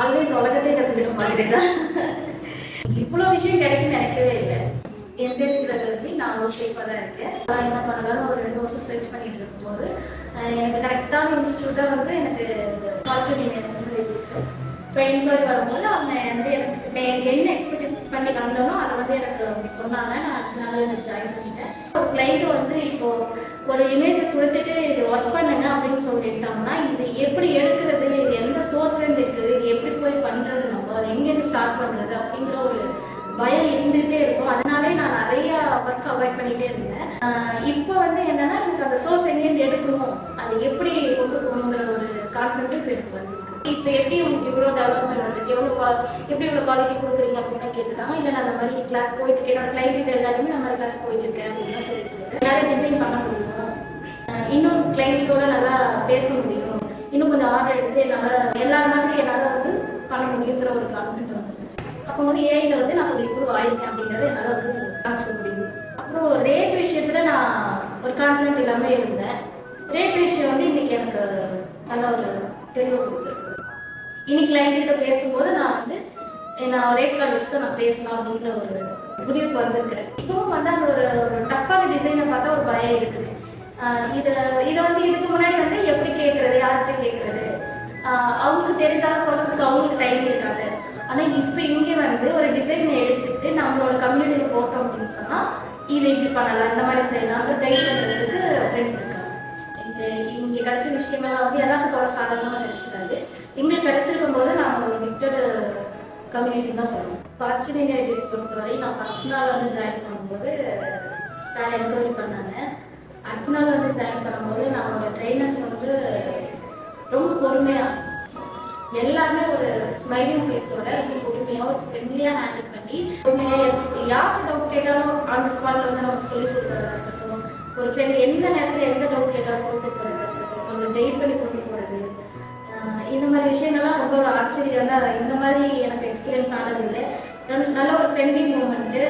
Always உலகத்தை கற்றுக்கிட்ட மாதிரி தான். இவ்வளோ விஷயம் கிடைக்குன்னு நினைக்கவே இல்லை. என் பேர் கிரகவதி, நான் ஒரு ஷேப்பாக தான் இருக்கேன். நான் என்ன பண்ணலாம்னு ஒரு 2 வருஷம் சர்ச் பண்ணிட்டு இருக்கும்போது எனக்கு கரெக்டான இன்ஸ்டியூட்டாக வந்து எனக்கு ஆப்பர்ச்சுனிட்டி வந்து ரிலீஸ் இப்போ என்கொயரி வரும்போது அவங்க வந்து எனக்கு என்ன எக்ஸ்பெக்ட் பண்ணி வந்தோனோ அதை வந்து எனக்கு அவங்க சொன்னாங்க. நான் அடுத்த நாள் எனக்கு ஜாயின் பண்ணிட்டேன். ஒரு கிளைண்ட் வந்து இப்போ ஒரு இமேஜ் கொடுத்துட்டு இது ஒர்க் பண்ணுங்க அப்படின்னு சொல்லிட்டாங்கன்னா இது எப்படி எடுக்கிறது, இது எந்த சோர்ஸ்லேருந்து இருக்குது, இது எப்படி போய் பண்ணுறது, நம்ம அதை எங்கேருந்து ஸ்டார்ட் பண்ணுறது அப்படிங்கிற ஒரு பயம் இருந்துகிட்டே இருக்கும். அதனாலே நான் நிறைய ஒர்க் அவாய்ட் பண்ணிகிட்டே இருந்தேன். இப்போ வந்து என்னன்னா எனக்கு அந்த சோர்ஸ் எங்கேருந்து எடுக்கணும், அது எப்படி கொண்டு போகணுங்கிற ஒரு கான்ஃபிடென்ட்டும் இப்போ எனக்கு வந்து இப்போ எப்படி உங்களுக்கு இவ்வளோ டெவலப்மெண்ட் வந்துருக்கு, எப்படி இவ்வளோ குவாலிட்டி கொடுக்குறீங்க அப்படின்னு கேட்டுருக்காங்க. இல்லை நான் அந்த மாதிரி கிளாஸ் போயிட்டு இருக்கேன், என்னோட கிளைண்ட் எல்லாருமே நான் மாதிரி கிளாஸ் போயிட்டு இருக்கேன் அப்படின்னு தான் சொல்லிட்டு இருக்கேன். நிறைய டிசைன் பண்ண முடியும், இன்னும் கிளைண்ட்ஸோட நல்லா பேச முடியும், இன்னும் கொஞ்சம் ஆர்டர் எடுத்து என்னால் எல்லா மாதிரி என்னால் வந்து பண்ண முடியுங்கிற ஒரு கான்ஃபிடென்ட் வந்துருக்கு. அப்போ வந்து ஏஐயில் வந்து நான் கொஞ்சம் இம்ப்ரூவ் ஆயிருக்கேன் அப்படிங்கிறத என்னால் வந்து காமிச்சிக்க முடியும். அப்புறம் ரேட் விஷயத்தில் நான் ஒரு கான்ஃபிடென்ட் இல்லாமல் இருந்தேன். ரேட் விஷயம் வந்து இன்னைக்கு எனக்கு நல்ல ஒரு தெளிவு கொடுத்துருக்கு. இன்னைக்கு கிளைண்ட்கிட்ட பேசும்போது நான் வந்து நான் ரேட் கார்டு வச்சு தான் நான் பேசலாம் அப்படின்ற ஒரு முடிவுக்கு வந்திருக்கிறேன். இப்பவும் வந்து அந்த ஒரு டஃப்பான டிசைனை பார்த்தா ஒரு பயம் இருக்குது. இதை வந்து இதுக்கு முன்னாடி வந்து எப்படி கேட்கறது, யார்கிட்ட கேட்கறது, அவங்களுக்கு தெரிஞ்சாலும் சொல்றதுக்கு அவங்களுக்கு டைம் இருக்காது. ஆனால் இப்போ இங்கே வந்து ஒரு டிசைனை எடுத்துட்டு நம்மளோட கம்யூனிட்டியில் போட்டோம் அப்படின்னு சொன்னால் இதை இப்படி பண்ணலாம், இந்த மாதிரி செய்யலாம், கைட் பண்ணுறதுக்கு ஃப்ரெண்ட்ஸ் இருக்காங்க. இங்கே கிடைச்ச விஷயமெல்லாம் வந்து எல்லாத்துக்கும் சாதகமாக கிடைச்சிடாது. எங்களுக்கு கிடைச்சிருக்கும் போது நாங்கள் ஒரு கிஃப்டடு கம்யூனிட்டின்னு தான் சொல்லுவோம். ஆப்பர்ச்சுனிட்டிஸ் பொறுத்தவரை நான் ஃபஸ்ட் நாள் வந்து ஜாயின் பண்ணும்போது சார் என்கொயரி பண்ணாங்க. அடுத்த நாள் வந்து ஜாயின் பண்ணும்போது நம்மளோட ட்ரைனர்ஸ் வந்து ரொம்ப பொறுமையாக எல்லாருமே ஒரு ஸ்மைலிங் ஃபேஸோட ரொம்ப பொறுமையாக ஒரு ஃப்ரெண்ட்லியாக ஹேண்டில் பண்ணி பொறுமையாக யாருக்கு டவுட் கேட்டாலும் அந்த ஸ்பாட்டில் வந்து நமக்கு சொல்லிக் கொடுக்குறதா இருக்கட்டும், ஒரு ஃப்ரெண்ட் எந்த நேரத்தில் எந்த டவுட் கேட்டாலும் சொல்லிக் கொடுக்குறதா இருக்கட்டும், நம்ம கைட் பண்ணி கொண்டு போகிறது, இந்த மாதிரி விஷயங்கள்லாம் ரொம்ப ஒரு ஆச்சரியம் தான். இந்த மாதிரி எனக்கு எக்ஸ்பீரியன்ஸ் ஆனதில்லை. நல்ல ஒரு ஃப்ரெண்ட்லி மூமெண்ட்டு,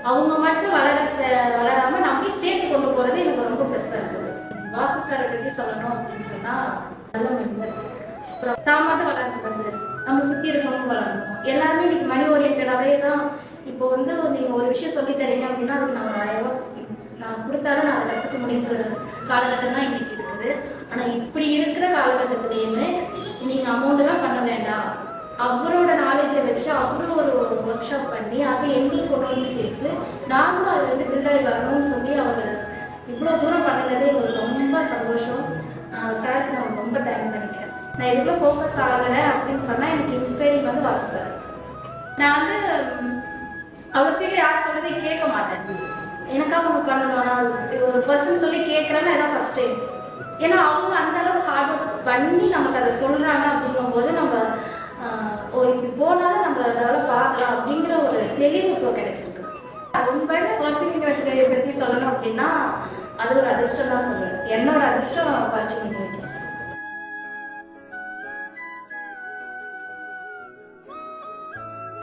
அவங்க மட்டும் வளராமல் நம்மளே சேர்த்து கொண்டு போகிறது எனக்கு ரொம்ப பெருசாக இருக்குது. வாசு சாரை பற்றி சொல்லணும் அப்படின்னு சொன்னால் நல்ல மனிதர். அப்புறம் தான் மட்டும் வளர்க்கக்கூடாது, நம்ம சுற்றி இருக்கவங்க வளரணும். எல்லாருமே இன்னைக்கு மணி ஓரியன்டாகவே தான். இப்போ வந்து நீங்கள் ஒரு விஷயம் சொல்லி தரீங்க அப்படின்னா அதுக்கு நான் 1000 ரூபா நான் கொடுத்தாதான் நான் அதை கற்றுக்க முடியுங்கிற காலகட்டம் தான் இன்னைக்கு இருக்குது. ஆனால் இப்படி இருக்கிற காலகட்டத்துலேயுமே நீங்கள் அமௌண்ட்டெல்லாம் பண்ண வேண்டாம், அவரோட நாலேஜை வச்சு அவரும் ஒரு ஒர்க் ஷாப் பண்ணி அதை எங்களுக்கு கொண்டு வந்து சேர்த்து நாங்களும் அதை வந்து பில்டாகி வரணும்னு சொல்லி அவர் இவ்வளோ தூரம் பண்ணினதே எங்களுக்கு ரொம்ப சந்தோஷம். சாருக்கு நான் ரொம்ப தேங்க் பண்ணிக்கிறேன். நான் எவ்வளோ ஃபோக்கஸ் ஆகிறேன் அப்படின்னு சொன்னால் எனக்கு இன்ஸ்பைரிங் வந்து வாசு சார். நான் வந்து அவ்வளோ சீக்கிரம் யார் சொல்றதை கேட்க மாட்டேன். எனக்காக அவங்க பண்ணணும், நான் ஒரு பர்சன் சொல்லி கேட்குறேன்னா இதான் ஃபர்ஸ்ட் டைம். ஏன்னா அவங்க அந்த அளவுக்கு ஹார்ட் ஒர்க் பண்ணி நமக்கு அதை சொல்கிறாங்க அப்படிங்கும்போது நம்ம இப்படி போனாலும் நம்ம டெவலப் ஆகலாம் அப்படிங்கிற ஒரு தெளிவு இப்போ கிடைச்சிருக்கு. உண்மையான ஆப்பர்ச்சுனிட்டி பற்றி சொல்லணும் அப்படின்னா அது ஒரு அதிர்ஷ்டம் தான் சொல்லுவேன். என்னோட அதிர்ஷ்டம் ஆப்பர்ச்சுனிட்டிஸ்.